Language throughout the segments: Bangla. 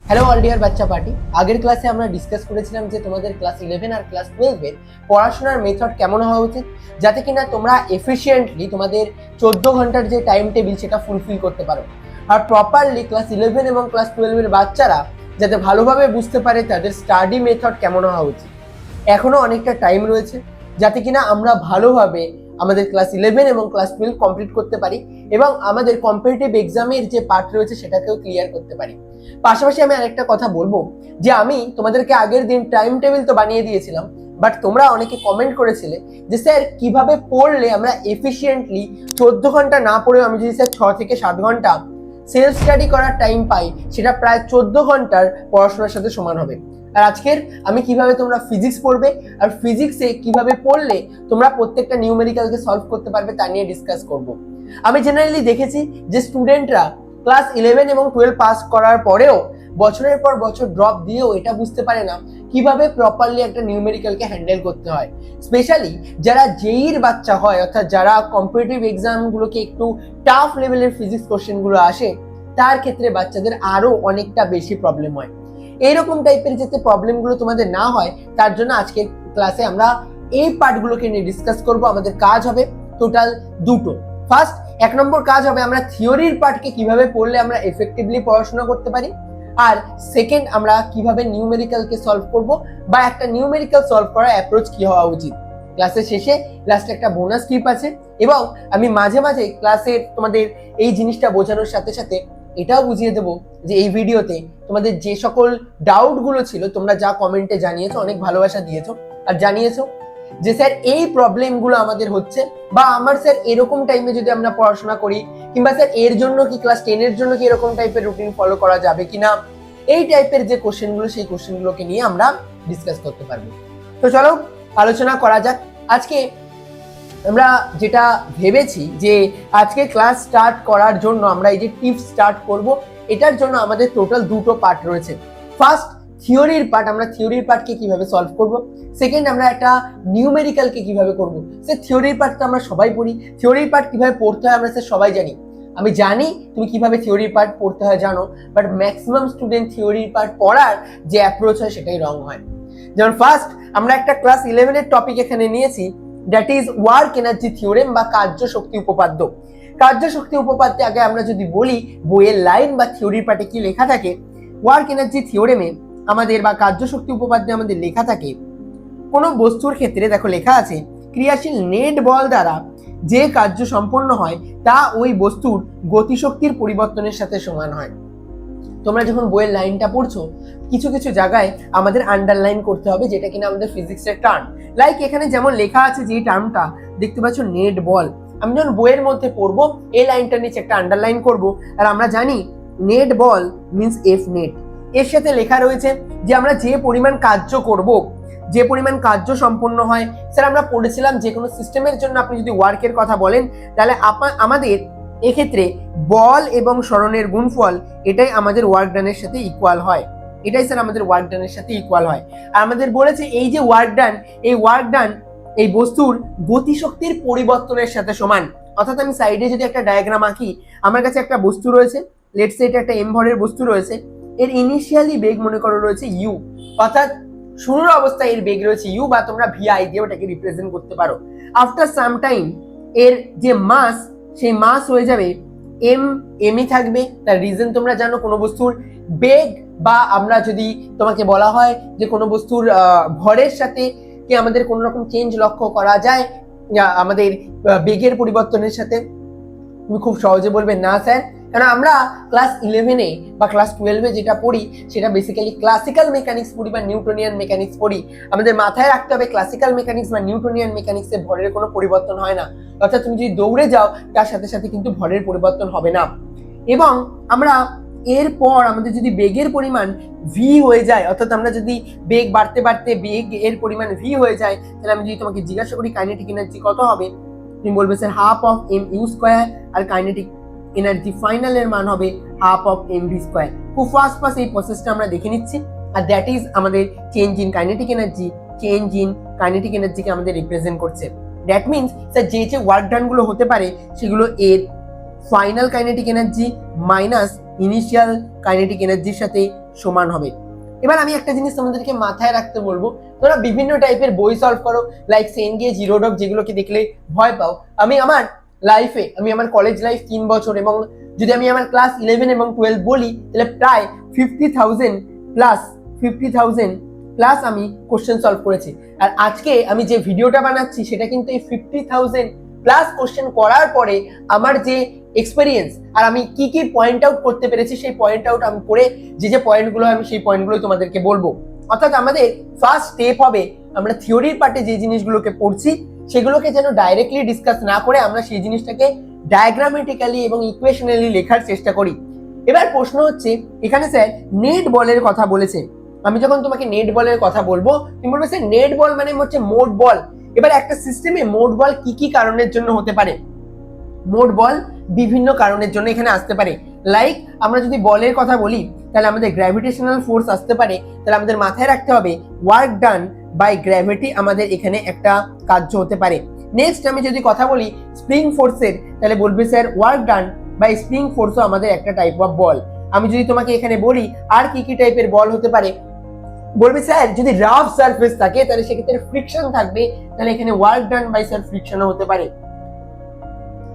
হ্যালো অল ডিয়ার বাচ্চা পার্টি। আগের ক্লাসে আমরা ডিসকাস করেছিলাম যে তোমাদের ক্লাস 11 আর ক্লাস 12 এর পড়াশোনার মেথড কেমন হওয়া উচিত, যাতে কিনা তোমরা এফিশিয়েন্টলি তোমাদের 14 ঘন্টার যে টাইম টেবিল সেটা ফুলফিল করতে পারো, আর প্রপারলি ক্লাস 11 এবং ক্লাস 12 এর বাচ্চারা যাতে ভালোভাবে বুঝতে পারে তাদের স্টাডি মেথড কেমন হওয়া উচিত। এখনো অনেকটা টাইম রয়েছে যাতে কিনা আমরা ভালোভাবে আমাদের ক্লাস 11 এবং ক্লাস 12 কমপ্লিট করতে পারি এবং আমাদের কম্পিটিটিভ এক্সামের যে পার্ট রয়েছে সেটাকেও ক্লিয়ার করতে পারি। পাশাপাশি আমি আরেকটা কথা বলবো যে আমি তোমাদেরকে আগের দিন টাইম টেবিল তো বানিয়ে দিয়েছিলাম, বাট তোমরা অনেকে কমেন্ট করেছিলে যে স্যার কিভাবে পড়লে আমরা এফিশিয়েন্টলি 14 ঘন্টা না পড়েও আমি যদি স্যার 6 থেকে 7 ঘন্টা সেলফ স্টাডি করার টাইম পাই, সেটা প্রায় 14 ঘন্টার পড়াশোনার সাথে সমান হবে। আর আজকের আমি কিভাবে তোমরা ফিজিক্স পড়বে আর ফিজিক্সে কিভাবে পড়লে তোমরা প্রত্যেকটা নিউমেরিক্যালকে সলভ করতে পারবে তা নিয়ে ডিসকাস করব। আমি জেনারেলি দেখেছি যে স্টুডেন্টরা ক্লাস 11 এবং 12 পাস করার পরেও বছরের পর বছর ড্রপ দিয়েও এটা বুঝতে পারে না কিভাবে প্রপারলি একটা নিউমেরিক্যালকে হ্যান্ডেল করতে হয়। স্পেশালি যারা জেইর বাচ্চা হয়, অর্থাৎ যারা কম্পিটিটিভ এক্সামগুলোকে একটু টাফ লেভেলের ফিজিক্স কোশ্চেনগুলো আসে, তার ক্ষেত্রে বাচ্চাদের আরো অনেকটা বেশি প্রবলেম হয়। এইরকম টাইপের যাতে প্রবলেমগুলো তোমাদের না হয় তার জন্য আজকের ক্লাসে আমরা এই পার্টগুলোকে নিয়ে ডিসকাস করব। আমাদের কাজ হবে টোটাল দুটো। ফার্স্ট, 1 নম্বর কাজ হবে আমরা থিওরির পার্টকে কিভাবে পড়লে আমরা এফেক্টিভলি পড়াশোনা করতে পারি, আর সেকেন্ড আমরা কিভাবে নিউমেরিক্যালকে সলভ করব বা একটা নিউমেরিক্যাল সলভ করার অ্যাপ্রোচ কি হওয়া উচিত। ক্লাসের শেষে লাস্টে একটা বোনাস টিপ আছে এবং আমি মাঝে মাঝে ক্লাসের তোমাদের এই জিনিসটা বোঝানোর সাথে সাথে এটাও বুঝিয়ে দেবো যে এই ভিডিওতে তোমাদের যে সকল ডাউটগুলো ছিল তোমরা যা কমেন্টে জানিয়েছো, অনেক ভালোবাসা দিয়েছো আর জানিয়েছো যে স্যার এই প্রবলেমগুলো আমাদের হচ্ছে, বা আমার স্যার এরকম টাইমে যদি আমরা পড়াশোনা করি, কিংবা স্যার এর জন্য কি ক্লাস 10 এর জন্য কি এরকম টাইপের রুটিন ফলো করা যাবে কিনা, এই টাইপের যে কোশ্চেনগুলো সেই কোশ্চেনগুলোকে নিয়ে আমরা ডিসকাস করতে পারবো। তো চলো আলোচনা করা যাক। আজকে আমরা যেটা ভেবেছি যে আজকে ক্লাস স্টার্ট করার জন্য আমরা এই যে টিপস স্টার্ট করব, এটার জন্য আমাদের টোটাল দুটো পার্ট রয়েছে। ফার্স্ট, থিওরির পার্ট, আমরা থিওরির পার্টকে কিভাবে সলভ করব। সেকেন্ড, আমরা একটা নিউমেরিক্যালকে কিভাবে করব। স্যার থিওরির পার্ট তো আমরা সবাই পড়ি, থিওরির পার্ট কিভাবে পড়তে হয় আমরা স্যার সবাই জানি। আমি জানি তুমি কিভাবে থিওরির পার্ট পড়তে হয় জানো, বাট ম্যাক্সিমাম স্টুডেন্ট থিওরির পার্ট পড়ার যে অ্যাপ্রোচ হয় সেটাই রং হয়। যেমন ফার্স্ট আমরা একটা ক্লাস 11 এর টপিক এখানে নিয়েছি, that is work energy theorem বা কার্য শক্তি উপপাদ্য। কার্য শক্তি উপপাদ্যে আগে আমরা যদি বলি বইয়ের লাইন বা থিওরির পার্টে কি লেখা থাকে, ওয়ার্ক এনার্জি থিওরেমে আমাদের বা কার্য শক্তি উপপাদ্যে আমাদের লেখা থাকে কোনো বস্তুর ক্ষেত্রে, দেখো লেখা আছে ক্রিয়াশীল নেট বল দ্বারা যে কার্য সম্পন্ন হয় তা ওই বস্তুর গতিশক্তির পরিবর্তনের সাথে সমান হয়। তোমরা যখন বইয়ের লাইনটা পড়ছো কিছু কিছু জায়গায় আমাদের আন্ডারলাইন করতে হবে, যেটা কিনা আমাদের ফিজিক্সের টার্ম। লাইক এখানে যেমন লেখা আছে যে টার্মটা দেখতে পাচ্ছ নেট বল, আমি যখন বইয়ের মধ্যে পড়বো এই লাইনটার নিচে একটা আন্ডারলাইন করব। আর আমরা জানি নেট বল মিন্স এফ নেট। এর সাথে লেখা রয়েছে যে আমরা যে পরিমাণ কার্য করব, যে পরিমাণ কার্য সম্পন্ন হয়। স্যার আমরা পড়েছিলাম যে কোনো সিস্টেমের জন্য আপনি যদি ওয়ার্কের কথা বলেন তাহলে আমাদের এক্ষেত্রে বল এবং সরণের গুণফল এটাই আমাদের ওয়ার্ক ডানের সাথে ইকুয়াল হয়, এটাই স্যার আমাদের ওয়ার্ক ডানের সাথে ইকুয়াল হয়। আর আমাদের বলেছে এই যে ওয়ার্ক ডান, এই ওয়ার্ক ডান এই বস্তুর গতিশক্তির পরিবর্তনের সাথে সমান। অর্থাৎ আমি সাইডে যদি একটা ডায়াগ্রাম আঁকি, আমার কাছে একটা বস্তু রয়েছে, লেটস সে এটা একটা এম ভরের বস্তু রয়েছে, এর ইনিশিয়ালি বেগ মনে করো রয়েছে ইউ, অর্থাৎ শুরুর অবস্থায় এর বেগ রয়েছে ইউ, বা তোমরা ভিআই দিয়ে ওটাকে রিপ্রেজেন্ট করতে পারো। আফটার সাম টাইম এর যে মাস, সেই মাস হয়ে যাবে এমই থাকবে। তার রিজন তোমরা জানো, কোনো বস্তুর বেগ বা আমরা যদি তোমাকে বলা হয় যে কোনো বস্তুর ভরের সাথে কি আমাদের কোনো রকম চেঞ্জ লক্ষ্য করা যায় আমাদের বেগের পরিবর্তনের সাথে, তুমি খুব সহজে বলবে না স্যার, কারণ আমরা ক্লাস 11-এ বা ক্লাস 12-এ যেটা পড়ি সেটা বেসিক্যালি ক্লাসিক্যাল মেকানিক্স পড়ি বা নিউটনিয়ান মেকানিক্স পড়ি। আমাদের মাথায় রাখতে হবে ক্লাসিক্যাল মেকানিক্স বা নিউটনিয়ান মেকানিক্সে ভরের কোনো পরিবর্তন হয় না, অর্থাৎ তুমি যদি দৌড়ে যাও তার সাথে সাথে কিন্তু ভরের পরিবর্তন হবে না। এবং আমরা এরপর আমাদের যদি বেগের পরিমাণ ভি হয়ে যায়, অর্থাৎ আমরা যদি বেগ বাড়তে বাড়তে বেগ এর পরিমাণ ভি হয়ে যায়, তাহলে আমি যদি তোমাকে জিজ্ঞাসা করি কাইনেটিক এনার্জি কত হবে, তুমি বলবে sir half of M U square, আর কাইনেটিক এনার্জি ফাইনালের মান হবে half of M V square. খুব ফাস্ট এই প্রসেসটা আমরা দেখে নিচ্ছি, আর দ্যাট ইজ আমাদের change in kinetic energy. Change in kinetic এনার্জিকে আমাদের রিপ্রেজেন্ট করছে। দ্যাট মিনস স্যার যে যে ওয়ার্ক ডানগুলো হতে পারে সেগুলো এর final kinetic energy minus initial kinetic এনার্জির সাথে সমান হবে। এবার আমি একটা জিনিস তোমাদেরকে মাথায় রাখতে বলবো, তোমরা বিভিন্ন টাইপের বই সলভ করো, লাইক সেন গেজ, জিরোডক, যেগুলোকে দেখলে ভয় পাও। আমি আমার লাইফে, আমি আমার কলেজ লাইফ 3 বছর, এবং যদি আমি আমার ক্লাস 11 এবং 12 বলি, তাহলে প্রায় 50,000 প্লাস আমি কোশ্চেন সলভ করেছি। আর আজকে আমি যে ভিডিওটা বানাচ্ছি সেটা কিন্তু এই 50,000 প্লাস কোশ্চেন করার পরে আমার যে এক্সপেরিয়েন্স আর আমি কি কি পয়েন্ট আউট করতে পেরেছি, সেই পয়েন্ট আউট আমি করে যে পয়েন্টগুলো আমি সেই পয়েন্টগুলোই তোমাদেরকে বলবো। অর্থাৎ আমাদের ফার্স্ট স্টেপ হবে, আমরা থিওরির পার্টে যে জিনিসগুলোকে পড়ছি সেগুলোকে যেন ডাইরেক্টলি ডিসকাস না করে আমরা সেই জিনিসটাকে ডায়াগ্রামেটিক্যালি এবং ইকুয়েশনালি লেখার চেষ্টা করি। এবার প্রশ্ন হচ্ছে, এখানে স্যার নেট বলের কথা বলেছে। আমি যখন তোমাকে নেট বলের কথা বলবো, তুমি বলবে স্যার নেট বল মানে হচ্ছে মোট বল। এবার একটা সিস্টেমে মোট বল কি কি কারণের জন্য হতে পারে? মোট বল বিভিন্ন কারণের জন্য এখানে আসতে পারে। লাইক আমরা যদি বলের কথা বলি, তাহলে আমাদের গ্র্যাভিটেশনাল ফোর্স আসতে পারে। তাহলে আমাদের মাথায় রাখতে হবে ওয়ার্ক ডান বাই গ্র্যাভিটি আমাদের এখানে একটা কার্য হতে পারে। নেক্সট আমি যদি কথা বলি স্প্রিং ফোর্সের, তাহলে বলবে sir work done by spring ফোর্সও আমাদের একটা টাইপ অফ বল। আমি যদি তোমাকে এখানে বলি আর কি কি টাইপের বল হতে পারে, বলবে স্যার যদি রাফ সারফেস থাকে তাহলে সেক্ষেত্রে ফ্রিকশন থাকবে, তাহলে এখানে ওয়ার্ক ডান বাই স্যার ফ্রিকশনও হতে পারে।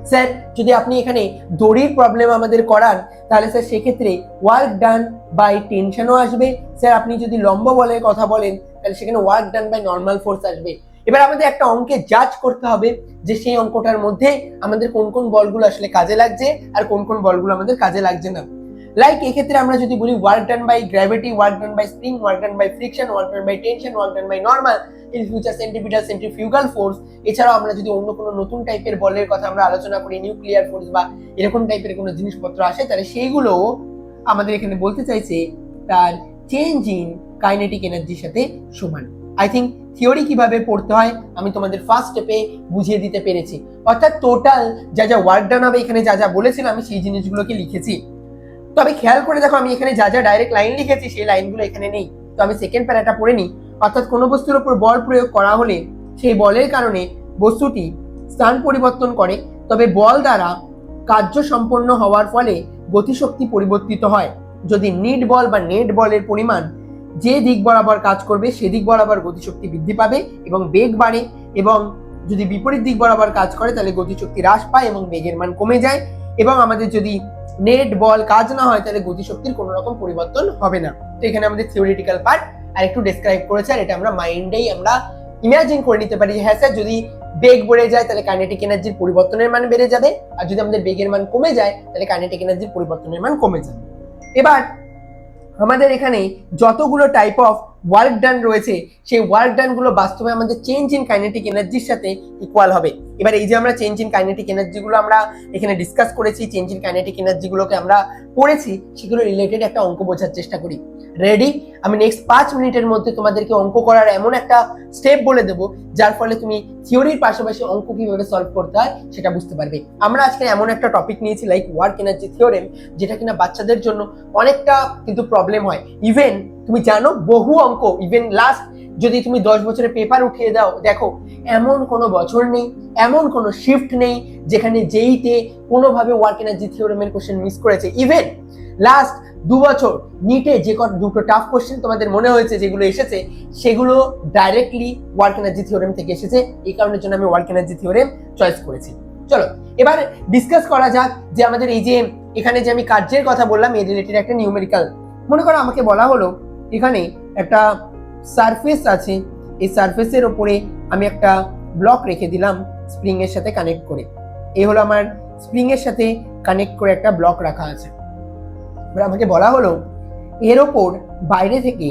স্যার যদি আপনি এখানে দড়ির প্রবলেম আমাদের করান, তাহলে স্যার সেক্ষেত্রে ওয়ার্ক ডান বাই টেনশনও আসবে। স্যার আপনি যদি লম্ব বলের কথা বলেন, তাহলে সেখানে work done by normal force আসবে। এবার আমাদের একটা অঙ্কে জাজ করতে হবে যে সেই অঙ্কটার মধ্যে আমাদের কোন কোন বলগুলো আসলে কাজে লাগছে আর কোন কোন বলগুলো আমাদের কাজে লাগছে না। লাইক এক্ষেত্রে আমরা যদি বলি work done by gravity, work done by spring, work done by friction, work done by tension, work done by normal, in future centripetal centrifugal force, এছাড়াও আমরা যদি অন্য কোনো নতুন টাইপের বলের কথা আমরা আলোচনা করি, নিউক্লিয়ার ফোর্স বা এরকম টাইপের কোনো জিনিসপত্র আসে, তাহলে সেইগুলো আমাদের এখানে বলতে চাইছে তার চেঞ্জ ইন কাইনেটিক এনার্জির সাথে সমান। আই থিঙ্ক থিওরি কিভাবে পড়তে হয় আমি তোমাদের ফার্স্ট স্টেপে বুঝিয়ে দিতে পেরেছি। অর্থাৎ টোটাল যা যা ওয়ার্ক ডান হবে এখানে যা যা বলেছিলাম আমি সেই জিনিসগুলোকে লিখেছি। তবে খেয়াল করে দেখো, আমি এখানে যা যা ডাইরেক্ট লাইন লিখেছি সেই লাইনগুলো এখানে নেই। তো আমি সেকেন্ড প্যারাটা পড়ে নিই। অর্থাৎ কোনো বস্তুর উপর বল প্রয়োগ করা হলে সেই বলের কারণে বস্তুটি স্থান পরিবর্তন করে, তবে বল দ্বারা কার্য সম্পন্ন হওয়ার ফলে গতিশক্তি পরিবর্তিত হয়। যদি নিট বল বা নেট বলের পরিমাণ যে দিক বরাবর কাজ করবে সেদিক বরাবর গতিশক্তি বৃদ্ধি পাবে এবং বেগ বাড়ে, এবং যদি বিপরীত দিক বরাবর কাজ করে তাহলে গতিশক্তি হ্রাস পায় এবং বেগের মান কমে যায়। এবং আমাদের যদি নেট বল কাজ না হয় তাহলে গতিশক্তির কোনো রকম পরিবর্তন হবে না। তো এখানে আমাদের থিওরিটিক্যাল পার্ট আর একটু ডেসক্রাইব করেছে, আর এটা আমরা মাইন্ডেই আমরা ইমাজিন করে নিতে পারি যে হ্যাঁ স্যার যদি বেগ বেড়ে যায় তাহলে কাইনেটিক এনার্জির পরিবর্তনের মান বেড়ে যাবে, আর যদি আমাদের বেগের মান কমে যায় তাহলে কাইনেটিক এনার্জির পরিবর্তনের মান কমে যাবে। এবার আমাদের এখানে যতগুলো টাইপ অফ ওয়ার্ক ডান রয়েছে সেই ওয়ার্ক ডান গুলো বাস্তবে আমাদের চেঞ্জ ইন কাইনেটিক এনার্জির সাথে ইকুয়াল হবে। এবার এই যে আমরা চেঞ্জ ইন কাইনেটিক এনার্জি গুলো আমরা এখানে ডিসকাস করেছি, চেঞ্জ ইন কাইনেটিক এনার্জি গুলোকে আমরা পড়েছি, সেগুলো রিলেটেড একটা অঙ্ক বোঝার চেষ্টা করি। রেডি? আমি নেক্সট 5 মিনিটের মধ্যে তোমাদেরকে অঙ্ক করার এমন একটা স্টেপ বলে দেবো যার ফলে তুমি থিওরির পাশাপাশি অঙ্ক কিভাবে সলভ করতে হয় সেটা বুঝতে পারবে। আমরা আজকে এমন একটা টপিক নিয়েছি লাইক ওয়ার্ক এনার্জি থিওরেম, যেটা কিনা বাচ্চাদের জন্য অনেকটা কিন্তু প্রবলেম হয়। ইভেন তুমি জানো বহু অঙ্ক, ইভেন লাস্ট যদি তুমি 10 বছরের পেপার উঠিয়ে দাও, দেখো এমন কোনো বছর নেই, এমন কোনো শিফট নেই যেখানে যেইতে কোনোভাবে ওয়ার্ক এনার্জি থিওরেমের কোশ্চেন মিস করেছে। ইভেন লাস্ট 2 বছর নিটে যে দুটো টাফ কোশ্চেন তোমাদের মনে হয়েছে যেগুলো এসেছে, সেগুলো ডাইরেক্টলি ওয়ার্ক এনার্জি থিওরেম থেকে এসেছে। এই কারণের জন্য আমি ওয়ার্ক এনার্জি থিওরেম চয়েস করেছি। চলো এবার ডিসকাস করা যাক যে আমাদের এই যে এখানে যে আমি কার্যের কথা বললাম এর রিলেটেড একটা নিউমেরিক্যাল। মনে করো আমাকে বলা হলো এখানে একটা সারফেস আছে, এই সারফেসের ওপরে আমি একটা ব্লক রেখে দিলাম স্প্রিং এর সাথে কানেক্ট করে। এই হলো আমার স্প্রিং এর সাথে কানেক্ট করে একটা ব্লক রাখা আছে। এবার আমাকে বলা হলো এর ওপর বাইরে থেকে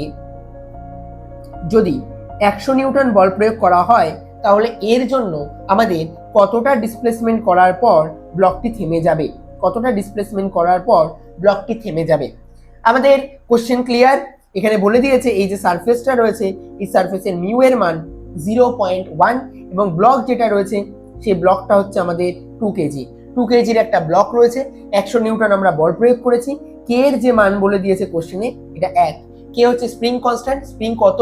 যদি 100 নিউটন বল প্রয়োগ করা হয় তাহলে এর জন্য আমাদের কতটা ডিসপ্লেসমেন্ট করার পর ব্লকটি থেমে যাবে, কতটা ডিসপ্লেসমেন্ট করার পর ব্লকটি থেমে যাবে। আমাদের কোশ্চেন ক্লিয়ার, এখানে বলে দিয়েছে এই যে সারফেসটা রয়েছে এই সারফেসের মিউ এর মান 0.1 এবং ব্লক যেটা রয়েছে সেই ব্লকটা হচ্ছে আমাদের 2 কেজি। 2 কেজির একটা ব্লক রয়েছে, 100 নিউটন আমরা বল প্রয়োগ করেছি। কে এর যে মান বলে দিয়েছে কোশ্চেনে এটা 1। কে হচ্ছে স্প্রিং কনস্ট্যান্ট, স্প্রিং কত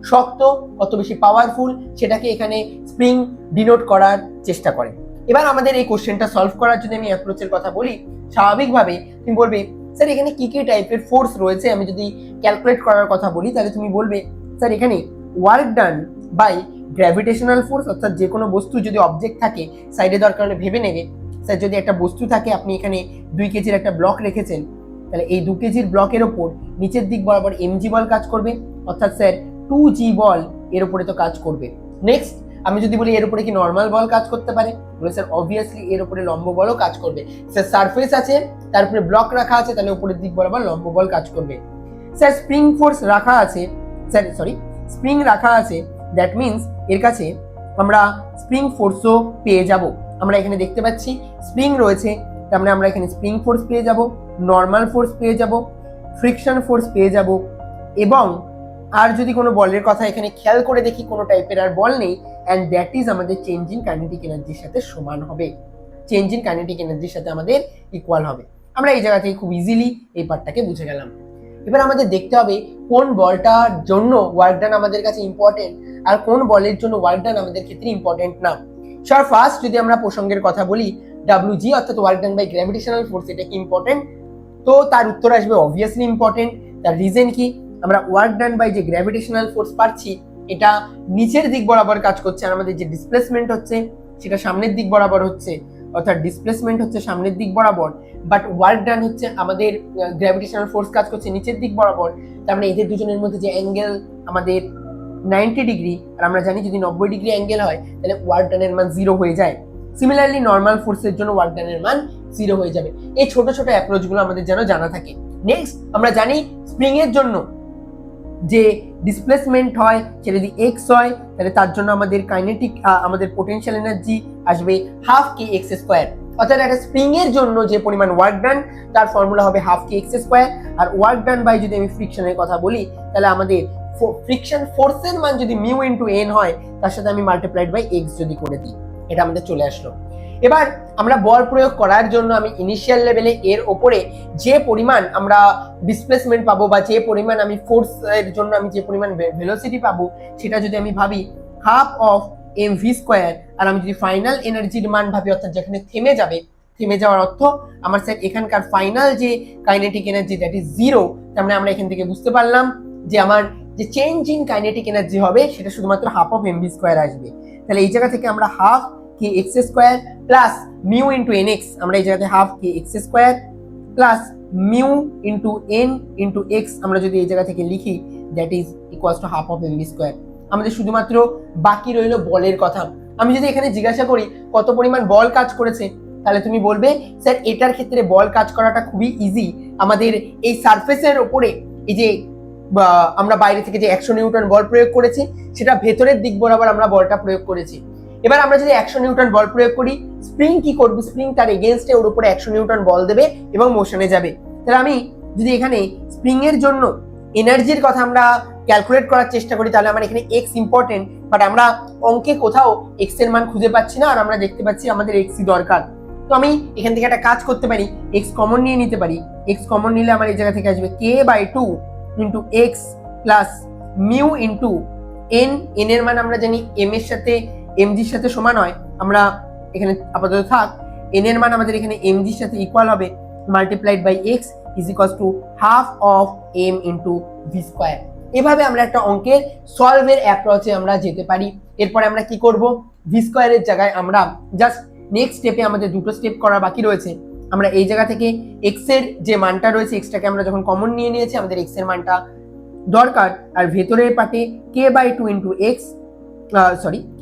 শক্ত কত বেশি পাওয়ারফুল সেটাকে এখানে স্প্রিং ডিনোট করার চেষ্টা করে। এবার আমাদের এই কোশ্চেনটা সলভ করার জন্য আমি অ্যাপ্রোচের কথা বলি। স্বাভাবিকভাবে তুমি বলবে স্যার এখানে কি কি টাইপের ফোর্স রয়েছে আমি যদি ক্যালকুলেট করার কথা বলি তাহলে তুমি বলবে স্যার এখানে work done by gravitational force, অর্থাৎ যে কোনো বস্তু যদি অবজেক্ট থাকে সাইডে দরকার হলে ভেবে নেবে। স্যার যদি একটা বস্তু থাকে, আপনি এখানে 2 কেজির একটা ব্লক রেখেছেন, তাহলে এই 2 কেজির ব্লকের ওপর নিচের দিক বরাবর mg বল কাজ করবে, অর্থাৎ স্যার 2g বল এর উপরে তো কাজ করবে। নেক্সট আমি যদি বলি এর উপরে কি নর্মাল বল কাজ করতে পারে, বলে স্যার অবভিয়াসলি এর উপরে লম্ব বলও কাজ করবে। স্যার সারফেস আছে, তার উপরে ব্লক রাখা আছে, তাহলে উপরের দিক বরাবর লম্ব বল কাজ করবে। স্যার স্প্রিং ফোর্স রাখা আছে, স্প্রিং রাখা আছে, দ্যাট মিনস এর কাছে আমরা স্প্রিং ফোর্সও পেয়ে যাব। আমরা এখানে দেখতে পাচ্ছি স্প্রিং রয়েছে, তার মানে আমরা এখানে স্প্রিং ফোর্স পেয়ে যাব, নর্মাল ফোর্স পেয়ে যাব, ফ্রিকশন ফোর্স পেয়ে যাব, এবং আর যদি কোনো বলের কথা এখানে খেয়াল করে দেখি কোনো টাইপের আর বল নেই, অ্যান্ড দ্যাট ইজ আমাদের চেঞ্জ ইন কাইনেটিক এনার্জির সাথে সমান হবে, চেঞ্জ ইন কাইনেটিক এনার্জির সাথে আমাদের ইকুয়াল হবে। আমরা এই জায়গা থেকে খুব ইজিলি এই পার্টটাকে বুঝে গেলাম। এবার আমাদের দেখতে হবে কোন বলটার জন্য ওয়ার্ক ডান আমাদের কাছে ইম্পর্টেন্ট আর কোন বলের জন্য ওয়ার্ক ডান আমাদের ক্ষেত্রে ইম্পর্টেন্ট না। সর ফার্স্ট যদি আমরা প্রসঙ্গের কথা বলি, WG অর্থাৎ work done by gravitational force, এটা কি ইম্পর্টেন্ট? তো তার উত্তর আসবে অবভিয়াসলি ইম্পর্টেন্ট। তার রিজন কি? আমরা ওয়ার্ক ডান বাই যে গ্র্যাভিটেশনাল ফোর্স পাচ্ছি এটা নিচের দিক বরাবর কাজ করছে, আর আমাদের যে ডিসপ্লেসমেন্ট হচ্ছে সেটা সামনের দিক বরাবর হচ্ছে, অর্থাৎ ডিসপ্লেসমেন্ট হচ্ছে সামনের দিক বরাবর, বাট ওয়ার্ক ডান হচ্ছে আমাদের গ্র্যাভিটেশনাল ফোর্স কাজ করছে নিচের দিক বরাবর। তার মানে এদের দুজনের মধ্যে যে অ্যাঙ্গেল আমাদের 90 ডিগ্রি, আর আমরা জানি যদি 90 ডিগ্রি অ্যাঙ্গেল হয় তাহলে ওয়ার্ক ডানের মান 0 হয়ে যায়। সিমিলারলি নর্মাল ফোর্সের জন্য ওয়ার্ক ডানের মান 0 হয়ে যাবে। এই ছোট ছোট অ্যাপ্রোচগুলো আমাদের যেন জানা থাকে। নেক্সট আমরা জানি স্প্রিং এর জন্য যে ডিসপ্লেসমেন্ট হয় সেটা যদি x হয় তাহলে তার জন্য আমাদের কাইনেটিক আমাদের পোটেনশিয়াল এনার্জি আসবে হাফ কে এক্স স্কোয়ার, অর্থাৎ একটা স্প্রিং এর জন্য যে পরিমাণ ওয়ার্ক ডান তার ফর্মুলা হবে হাফ কে এক্স স্কোয়ার। আর ওয়ার্ক ডান বাই যদি আমি ফ্রিকশনের কথা বলি তাহলে আমাদের ফ্রিকশন ফোর্সের মান যদি মিউ ইন্টু এন হয় তার সাথে আমি মাল্টিপ্লাইড বাই এক্স যদি করে দিই, এটা আমাদের চলে আসলো। এবার আমরা বল প্রয়োগ করার জন্য আমি ইনিশিয়াল লেভেলে এর ওপরে যে পরিমাণ আমরা ডিসপ্লেসমেন্ট পাবো বা যে পরিমাণ আমি ফোর্স এর জন্য আমি যে পরিমাণ ভেলোসিটি পাবো সেটা যদি আমি ভাবি half of M V square, আর আমি যদি ফাইনাল এনার্জির মান ভাবি অর্থাৎ যেখানে থেমে যাওয়ার অর্থ আমার স্যার এখানকার ফাইনাল যে কাইনেটিক এনার্জি দ্যাট ইজ 0, তার মানে আমরা এখান থেকে বুঝতে পারলাম যে আমার যে চেঞ্জ ইন কাইনেটিক এনার্জি হবে সেটা শুধুমাত্র half of M V square আসবে। তাহলে এই জায়গা থেকে আমরা হাফ কে x square plus mu into N X, আমরা এই জায়গাতে হাফ কে x square plus mu into N into X আমরা যদি এই জায়গা থেকে লিখি that is equals to half of M V square. আমাদের শুধুমাত্র বাকি রইল বলের কথা। আমি যদি এখানে জিজ্ঞাসা করি কত পরিমাণ বল কাজ করেছে, তাহলে তুমি বলবে স্যার এটার ক্ষেত্রে বল কাজ করাটা খুবই ইজি। আমাদের এই সারফেসের ওপরে এই যে আমরা বাইরে থেকে যে 100 নিউটন বল প্রয়োগ করেছি সেটা ভেতরের দিক বরাবর আমরা বলটা প্রয়োগ করেছি। এবার আমরা যদি 100 নিউটন বল প্রয়োগ করি, স্প্রিং কি করবে? স্প্রিং তার এগেইনস্টে ওর উপরে 100 নিউটন বল দেবে এবং মোশনে যাবে। তাহলে আমি যদি এখানে স্প্রিং এর জন্য এনার্জির কথা আমরা ক্যালকুলেট করার চেষ্টা করি তাহলে আমার এখানে এক্স ইম্পর্টেন্ট, বাট আমরা অঙ্কে কোথাও এক্স এর মান খুঁজে পাচ্ছি না, আর আমরা দেখতে পাচ্ছি আমাদের এক্সই দরকার। তো আমি এখান থেকে একটা কাজ করতে পারি, এক্স কমন নিয়ে নিতে পারি। এক্স কমন নিলে আমার এই জায়গা থেকে আসবে K by 2 into X plus mu into N. N এর মান আমরা জানি এম এর সাথে এমজির সাথে সমান হয়, আমরা এখানে আপাতত থাক। এন এর মান আমাদের এখানে এমজির সাথে ইকুয়াল হবে multiplied by x is equals to half of m into v square. এভাবে আমরা একটা অঙ্কের সলভের অ্যাপ্রোচে আমরা যেতে পারি। এরপরে আমরা কি করব? ভি স্কোয়ারের জায়গায় আমরা জাস্ট নেক্সট স্টেপে আমাদের দুটো স্টেপ করা বাকি রয়েছে। আমরা এই জায়গা থেকে এক্স এর যে মানটা রয়েছে এক্সটাকে আমরা যখন কমন নিয়ে নিয়েছি আমাদের এক্স এর মানটা দরকার, আর ভেতরের পার্টে কে বাই 2 ইন্টু এক্স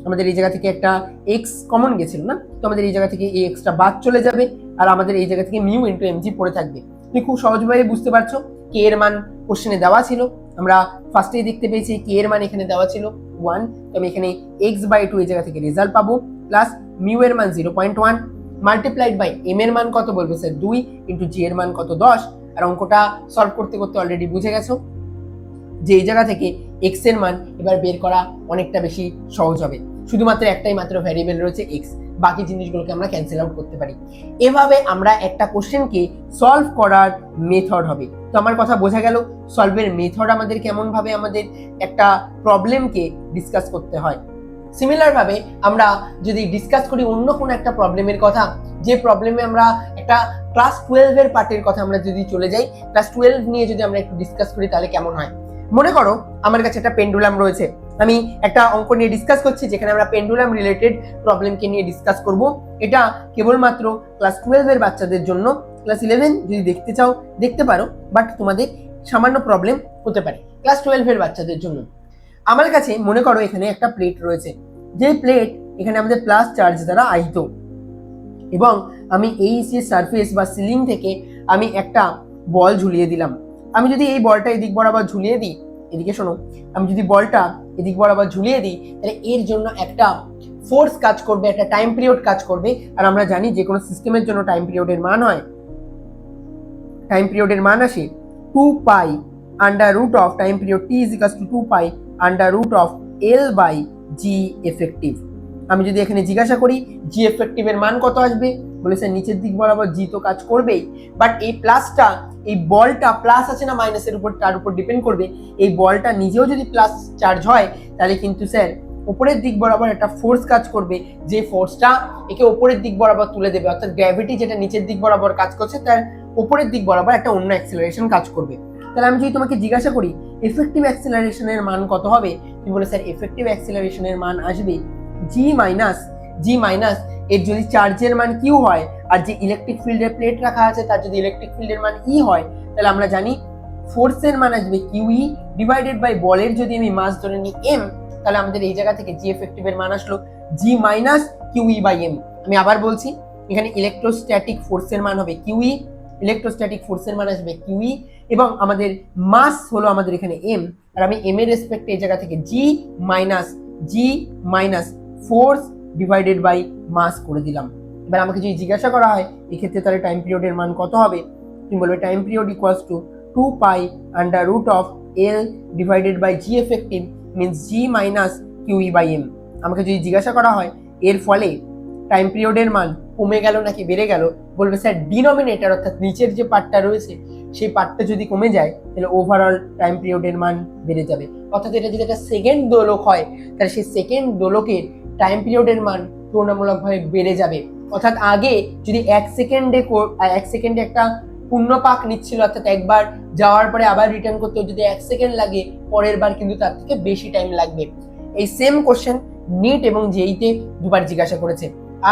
আমাদের এই জায়গা থেকে একটা এক্স কমন গেছিল না, তো আমাদের এই জায়গা থেকে এই এক্সটা বাদ চলে যাবে আর আমাদের এই জায়গা থেকে মিউ ইন্টু এমজি পড়ে থাকবে। তুমি খুব সহজভাবে বুঝতে পারছো কে এর মান কোশ্চেনে দেওয়া ছিল, আমরা ফার্স্টেই দেখতে পেয়েছি কে এর মান এখানে দেওয়া ছিল 1, তো আমি এখানে এক্স বাই 2 এই জায়গা থেকে রেজাল্ট পাবো প্লাস মিউ এর মান 0.1 মাল্টিপ্লাইড বাই এম এর মান কত বলবে স্যার 2 ইন্টু জি এর মান কত 10। আর অঙ্কটা সলভ করতে করতে অলরেডি বুঝে গেছো যে এই জায়গা থেকে এক্স এর মান এবার বের করা অনেকটা বেশি সহজ হবে। শুধুমাত্র একটাই মাত্র ভ্যারিয়েবল রয়েছে এক্স, বাকি জিনিসগুলোকে আমরা ক্যান্সেল আউট করতে পারি। এভাবে আমরা একটা কোশ্চেনকে সলভ করার মেথড হবে। তো আমার কথা বোঝা গেল সলভের মেথড আমাদের কেমন ভাবে আমাদের একটা প্রবলেমকে ডিসকাস করতে হয়। সিমিলার ভাবে আমরা যদি ডিসকাস করি অন্য কোনো একটা প্রবলেমের কথা, যে প্রবলেমে আমরা একটা ক্লাস 12 এর পার্টের কথা আমরা যদি চলে যাই, ক্লাস 12 নিয়ে যদি আমরা একটু ডিসকাস করি তাহলে কেমন হয়। মনে করো আমার কাছে একটা পেন্ডুলাম রয়েছে, আমি একটা অঙ্ক নিয়ে ডিসকাস করছি যেখানে আমরা পেন্ডুলাম রিলেটেড প্রবলেমকে নিয়ে ডিসকাস করব। এটা কেবলমাত্র ক্লাস 12 এর বাচ্চাদের জন্য। ক্লাস 11 যদি দেখতে চাও দেখতে পারো, বাট তোমাদের সামান্য প্রবলেম হতে পারে। ক্লাস 12 এর বাচ্চাদের জন্য আমার কাছে মনে করো এখানে একটা প্লেট রয়েছে, যে প্লেট এখানে আমাদের প্লাস চার্জ দ্বারা আহিত, এবং আমি এই যে সারফেস বা সিলিং থেকে আমি একটা বল ঝুলিয়ে দিলাম। আমি যদি এই বলটা এদিক বরাবর ঝুলিয়ে দিই, এদিকে শোনো, আমি যদি বলটা এদিক বরাবর ঝুলিয়ে দিই তাহলে এর জন্য একটা ফোর্স কাজ করবে, একটা টাইম পিরিয়ড কাজ করবে। আর আমরা জানি যে কোনো সিস্টেমের জন্য টাইম পিরিয়ডের মান হয়, টাইম পিরিয়ডের মান আসে 2 pi under root of time period T is equals to 2 pi under root of L by G effective. আমি যদি এখানে জিজ্ঞাসা করি জি এফেক্টিভের মান কত আসবে, বলে স্যার নিচের দিক বরাবর জি তো কাজ করবেই, বাট এই প্লাসটা, এই বলটা প্লাস আছে না মাইনাসের উপর, তার উপর ডিপেন্ড করবে। এই বলটা নিজেও যদি প্লাস চার্জ হয় তাহলে কিন্তু স্যার উপরের দিক বরাবর একটা ফোর্স কাজ করবে, যে ফোর্সটা একে উপরের দিক বরাবর তুলে দেবে, অর্থাৎ গ্র্যাভিটি যেটা নিচের দিক বরাবর কাজ করছে তার উপরের দিক বরাবর একটা অন্য অ্যাক্সেলারেশন কাজ করবে। তাহলে আমি যদি তোমাকে জিজ্ঞাসা করি এফেক্টিভ অ্যাক্সেলারেশনের মান কত হবে, তুমি বলে স্যার এফেক্টিভ অ্যাক্সেলারেশনের মান আসবে জি মাইনাস এর যদি চার্জের মান কিউ হয় আর যে ইলেকট্রিক ফিল্ডের প্লেট রাখা আছে তার যদি ইলেকট্রিক ফিল্ডের মান ই হয়, তাহলে আমরা জানি ফোর্সের মান আসবে কিউই ডিভাইডেড বাই বলের যদি আমি মাস ধরে নিই এম, তাহলে আমাদের এই জায়গা থেকে জি এফেক্টিভের মান আসলো জি মাইনাস কিউই বাই এম। আমি আবার বলছি, এখানে ইলেকট্রোস্ট্যাটিক ফোর্সের মান হবে কিউই, ইলেকট্রোস্ট্যাটিক ফোর্সের মান আসবে কিউই, এবং আমাদের মাস হলো আমাদের এখানে এম, আর আমি এম এর রেসপেক্টে এই জায়গা থেকে জি মাইনাস ফোর্স ডিভাইডেড বাই মাস করে দিলাম। এবার আমাকে যদি জিজ্ঞাসা করা হয় এক্ষেত্রে তাহলে টাইম পিরিয়ডের মান কত হবে, তুমি বলবে time period equals to 2 pi under root of l divided by G effective means g minus q E by m. আমাকে যদি জিজ্ঞাসা করা হয় এর ফলে টাইম পিরিয়ডের মান কমে গেল নাকি বেড়ে গেল, বলবে স্যার ডিনোমিনেটর অর্থাৎ নিচের যে পার্টটা রয়েছে সেই পার্টটা যদি কমে যায় তাহলে ওভারঅল টাইম পিরিয়ডের মান বেড়ে যাবে। অর্থাৎ এটা যদি একটা সেকেন্ড দোলক হয় তাহলে সেই সেকেন্ড দোলকের টাইম পিরিয়ডের মান তুলনামূলকভাবে বেড়ে যাবে। অর্থাৎ আগে যদি এক সেকেন্ডে একটা পূর্ণ পাক নিচ্ছিল, অর্থাৎ একবার যাওয়ার পরে আবার রিটার্ন করতে যদি 1 সেকেন্ড লাগে, পরের বার কিন্তু তার থেকে বেশি টাইম লাগবে। এই সেম কোশ্চেন নিট এবং জেইতে দুবার জিজ্ঞাসা করেছে।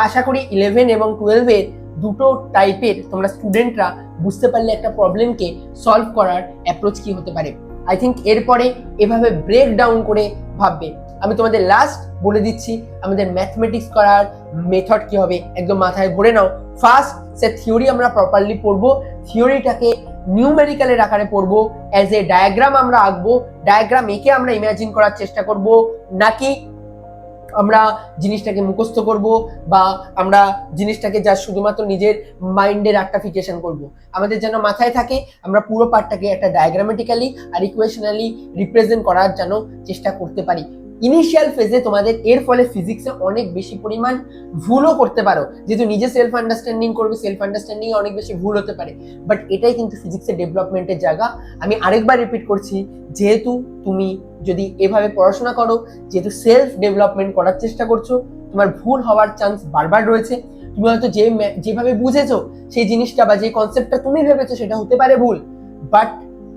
আশা করি 11 এবং 12 এর দুটো টাইপের তোমরা স্টুডেন্টরা বুঝতে পারলে একটা প্রবলেমকে সলভ করার অ্যাপ্রোচ কি হতে পারে। আই থিঙ্ক এরপরে এভাবে ব্রেক ডাউন করে ভাববে। আমি তোমাদের লাস্ট বলে দিচ্ছি আমাদের ম্যাথমেটিক্স করার মেথড কি হবে, একদম মাথায় ভরে নাও। ফার্স্ট সে থিওরি আমরা প্রপারলি পড়বো, থিওরিটাকে নিউমেরিক্যালের আকারে পড়বো, অ্যাজ এ ডায়াগ্রাম আমরা আঁকবো, ডায়াগ্রাম এঁকে আমরা ইমাজিন করার চেষ্টা করব, নাকি আমরা জিনিসটাকে মুখস্থ করব বা আমরা জিনিসটাকে যা শুধুমাত্র নিজের মাইন্ডে রাক্টাফিকেশন করব। আমাদের যেন মাথায় থাকে আমরা পুরো পার্টটাকে একটা ডায়াগ্রামেটিক্যালি আর ইকুয়েশনালি রিপ্রেজেন্ট করার যেন চেষ্টা করতে পারি। ইনিশিয়াল ফেজে তোমাদের এর ফলে ফিজিক্সে অনেক বেশি পরিমাণ ভুলও করতে পারো, যেহেতু নিজে সেলফ আন্ডারস্ট্যান্ডিং করবে, সেলফ আন্ডারস্ট্যান্ডিং অনেক বেশি ভুল হতে পারে, বাট এটাই কিন্তু ফিজিক্সের ডেভেলপমেন্টের জায়গা। আমি আরেকবার রিপিট করছি, যেহেতু তুমি যদি এভাবে পড়াশোনা করো, যেহেতু সেলফ ডেভেলপমেন্ট করার চেষ্টা করছো, তোমার ভুল হওয়ার চান্স বারবার রয়েছে। তুমি হয়তো যেভাবে বুঝেছো সেই জিনিসটা বা যে কনসেপ্টটা তুমি ভেবেছো সেটা হতে পারে ভুল, বাট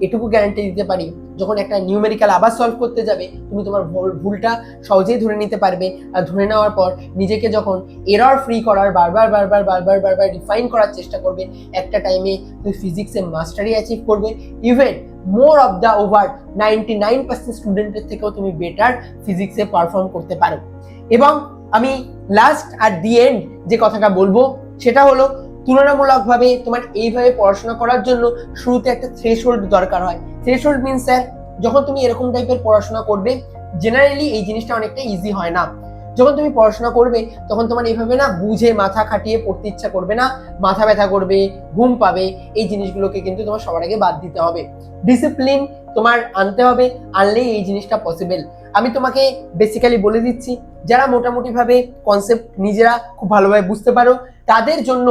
এটুকু গ্যারান্টি দিতে পারি যখন একটা নিউমেরিক্যাল আবার সলভ করতে যাবে তুমি তোমার ভুলটা সহজেই ধরে নিতে পারবে। আর ধরে নেওয়ার পর নিজেকে যখন এরর ফ্রি করার বারবার রিফাইন করার চেষ্টা করবে, একটা টাইমে তুমি ফিজিক্সে মাস্টারি অ্যাচিভ করবে। Even more of the over 99% স্টুডেন্টের থেকেও তুমি বেটার ফিজিক্সে পারফর্ম করতে পারো। এবং আমি লাস্ট আর দি এন্ড যে কথাটা বলবো সেটা হলো, তুলনামূলকভাবে তোমার এইভাবে পড়াশোনা করার জন্য শুরুতে একটা থ্রেশহোল্ড দরকার হয়। থ্রেশহোল্ড মিনস স্যার, যখন তুমি এরকম টাইপের পড়াশোনা করবে জেনারেলি এই জিনিসটা অনেকটা ইজি হয় না। যখন তুমি পড়াশোনা করবে তখন তোমার এইভাবে না বুঝে মাথা খাটিয়ে পড়তে ইচ্ছা করবে না, মাথা ব্যথা করবে, ঘুম পাবে, এই জিনিসগুলোকে কিন্তু তোমার সবার আগে বাদ দিতে হবে। ডিসিপ্লিন তোমার আনতে হবে, আনলেই এই জিনিসটা পসিবল। আমি তোমাকে বেসিক্যালি বলে দিচ্ছি, যারা মোটামুটিভাবে কনসেপ্ট নিজেরা খুব ভালোভাবে বুঝতে পারো তাদের জন্য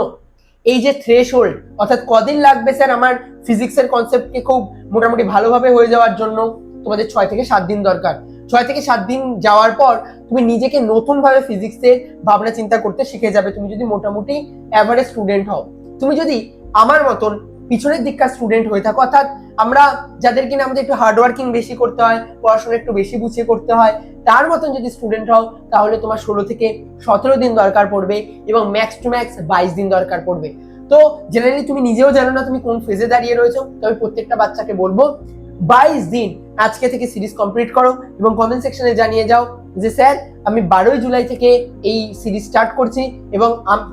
এই যে থ্রেশহোল্ড, অর্থাৎ কদিন লাগবে স্যার আমার ফিজিক্সের কনসেপ্টকে খুব মোটামুটি ভালোভাবে হয়ে যাওয়ার জন্য, তোমাদের 6 থেকে 7 দিন দরকার। 6 থেকে 7 দিন যাওয়ার পর তুমি নিজেকে নতুনভাবে ফিজিক্সের ভাবনা চিন্তা করতে শিখে যাবে, তুমি যদি মোটামুটি অ্যাভারেজ স্টুডেন্ট হও। তুমি যদি আমার মতন পিছনের দিককার স্টুডেন্ট হয়ে থাকো, অর্থাৎ আমরা যাদের কিনা আমাদের একটু হার্ডওয়ার্কিং বেশি করতে হয়, পড়াশোনা একটু বেশি বুঝিয়ে করতে হয়, তার মতন যদি স্টুডেন্ট হও তাহলে তোমার 16 থেকে 17 দিন দরকার পড়বে এবং ম্যাক্স টু ম্যাক্স 22 দিন দরকার পড়বে। তো জেনারেলি তুমি নিজেও জানো না তুমি কোন ফেজে দাঁড়িয়ে রয়েছো, তবে প্রত্যেকটা বাচ্চাকে বলবো 22 দিন আজকে থেকে সিরিজ কমপ্লিট করো এবং কমেন্ট সেকশনে জানিয়ে যাও যে স্যার আমি 12 জুলাই থেকে এই সিরিজ স্টার্ট করছি এবং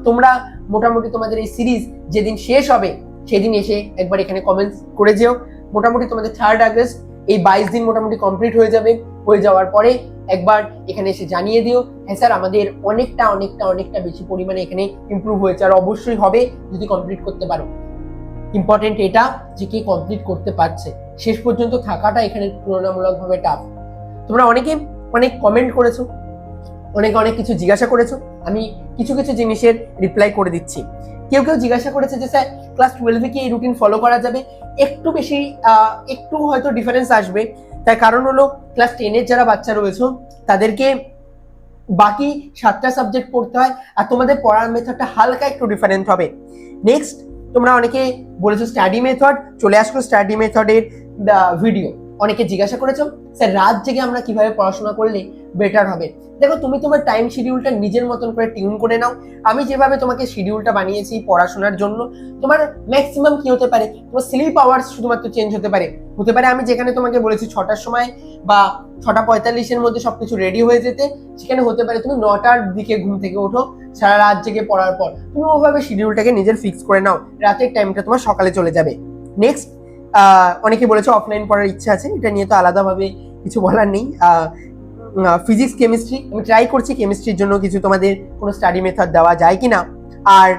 তোমরা মোটামুটি তোমাদের এই সিরিজ যেদিন শেষ হবে সেদিন এসে একবার এখানে কমেন্টস করে যেও। মোটামুটি তোমাদের 3rd আগস্ট এই 22 দিন মোটামুটি কমপ্লিট হয়ে যাবে। হয়ে যাওয়ার পরে একবার এখানে এসে জানিয়ে দিও হ্যাঁ স্যার আমাদের অনেকটা বেশি পরিমাণে এখানে ইমপ্রুভ হয়েছে, আর অবশ্যই হবে যদি কমপ্লিট করতে পারো। ইম্পর্টেন্ট এটা যে কে কমপ্লিট করতে পারছে, শেষ পর্যন্ত থাকাটা এখানে তুলনামূলকভাবে টাফ। তোমরা অনেকে অনেক কমেন্ট করেছো, অনেক কিছু জিজ্ঞাসা করেছো, আমি কিছু জিনিসের রিপ্লাই করে দিচ্ছি। কেউ জিজ্ঞাসা করেছে যে স্যার ক্লাস 12-এ কি এই রুটিন ফলো করা যাবে? একটু বেশি একটু হয়তো ডিফারেন্স আসবে, তার কারণ হলো ক্লাস 10-এর যারা বাচ্চা রয়েছে তাদেরকে বাকি 7টা সাবজেক্ট পড়তে হয়, আর তোমাদের পড়ার মেথডটা হালকা একটু ডিফারেন্ট হবে। নেক্সট তোমরা অনেকে বলেছো স্টাডি মেথড, চলে আসলো স্টাডি মেথডের ভিডিও। অনেকে জিজ্ঞাসা করেছো স্যার রাত জেগে আমরা কিভাবে পড়াশোনা করলে বেটার হবে। দেখো তুমি তোমার টাইম শিডিউলটা নিজের মতন করে টিউন করে নাও। আমি যেভাবে তোমাকে শিডিউলটা বানিয়েছি পড়াশোনার জন্য, তোমার ম্যাক্সিমাম কি হতে পারে, তোমার স্লিপ আওয়ার্স শুধুমাত্র চেঞ্জ হতে পারে। আমি যেখানে তোমাকে বলেছি 6টার সময় বা 6:45-এর মধ্যে সবকিছু রেডি হয়ে যেতে, সেখানে হতে পারে তুমি 9টার দিকে ঘুম থেকে ওঠো সারা রাত জেগে পড়ার পর। তুমি ওভাবে শিডিউলটাকে নিজের ফিক্স করে নাও, রাতের টাইমটা তোমার সকালে চলে যাবে। নেক্সট অনেকে বলেছো অফলাইন পড়ার ইচ্ছা আছে, এটা নিয়ে তো আলাদাভাবে কিছু বলার নেই। ফিজিক্স কেমিস্ট্রি আমি ট্রাই করছি, কেমিস্ট্রির জন্য কিছু তোমাদের কোনো স্টাডি মেথড দেওয়া যায় কিনা। আর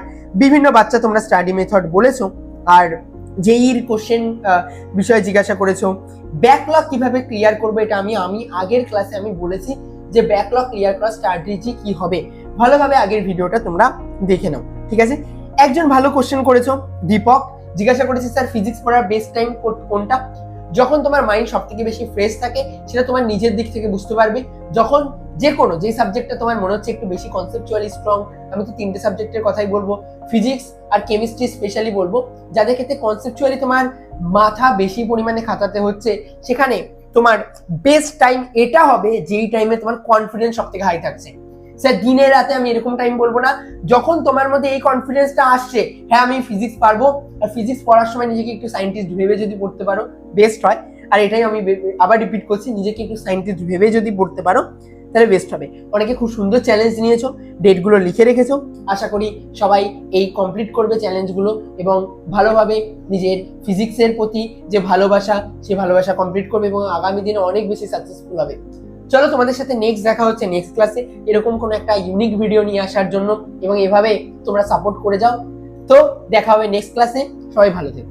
বিভিন্ন বাচ্চা তোমরা স্টাডি মেথড বলেছো, আর জেইর কোশ্চেন বিষয়ে জিজ্ঞাসা করেছো। ব্যাকলগ কিভাবে ক্লিয়ার করবে এটা আমি আগের ক্লাসে আমি বলেছি যে ব্যাকলগ ক্লিয়ার করার স্ট্র্যাটেজি কি হবে, ভালোভাবে আগের ভিডিওটা তোমরা দেখে নাও, ঠিক আছে। একজন ভালো কোশ্চেন করেছো, দীপক জিজ্ঞাসা করেছে স্যার ফিজিক্স পড়ার বেস্ট টাইম কোনটা? যখন তোমার মাইন্ড সব থেকে বেশি ফ্রেশ থাকে, সেটা তোমার নিজের দিক থেকে বুঝতে পারবে। যখন যে সাবজেক্টটা তোমার মনে হচ্ছে একটু বেশি কনসেপচুয়ালি স্ট্রং, আমি তো 3টে সাবজেক্টের কথাই বলবো, ফিজিক্স আর কেমিস্ট্রি স্পেশালি বলবো, যাদের ক্ষেত্রে কনসেপচুয়ালি তোমার মাথা বেশি পরিমাণে খাটাতে হচ্ছে, সেখানে তোমার বেস্ট টাইম এটা হবে যেই টাইমে তোমার কনফিডেন্স সব থেকে হাই থাকছে। স্যার দিনে রাতে আমি এরকম টাইম বলবো না, যখন তোমার মধ্যে এই কনফিডেন্সটা আসছে হ্যাঁ আমি ফিজিক্স পারবো, আর ফিজিক্স পড়ার সময় নিজেকে একটু সায়েন্টিস্ট ভেবে যদি পড়তে পারো বেস্ট হয়। আর এটাই আমি আবার রিপিট করছি, নিজেকে একটু সায়েন্টিস্ট ভেবে যদি পড়তে পারো তাহলে বেস্ট হবে। অনেকে খুব সুন্দর চ্যালেঞ্জ নিয়েছো, ডেটগুলো লিখে রেখেছো, আশা করি সবাই এই কমপ্লিট করবে চ্যালেঞ্জগুলো এবং ভালোভাবে নিজের ফিজিক্সের প্রতি যে ভালোবাসা সে ভালোবাসা কমপ্লিট করবে এবং আগামী দিনে অনেক বেশি সাকসেসফুল হবে। চলো তোমাদের সাথে নেক্সট দেখা হচ্ছে নেক্সট ক্লাসে এরকম কোনো একটা ইউনিক ভিডিও নিয়ে আসার জন্য, এবং এভাবে তোমরা সাপোর্ট করে যাও। তো দেখা হবে নেক্সট ক্লাসে, সবাই ভালো থেকো।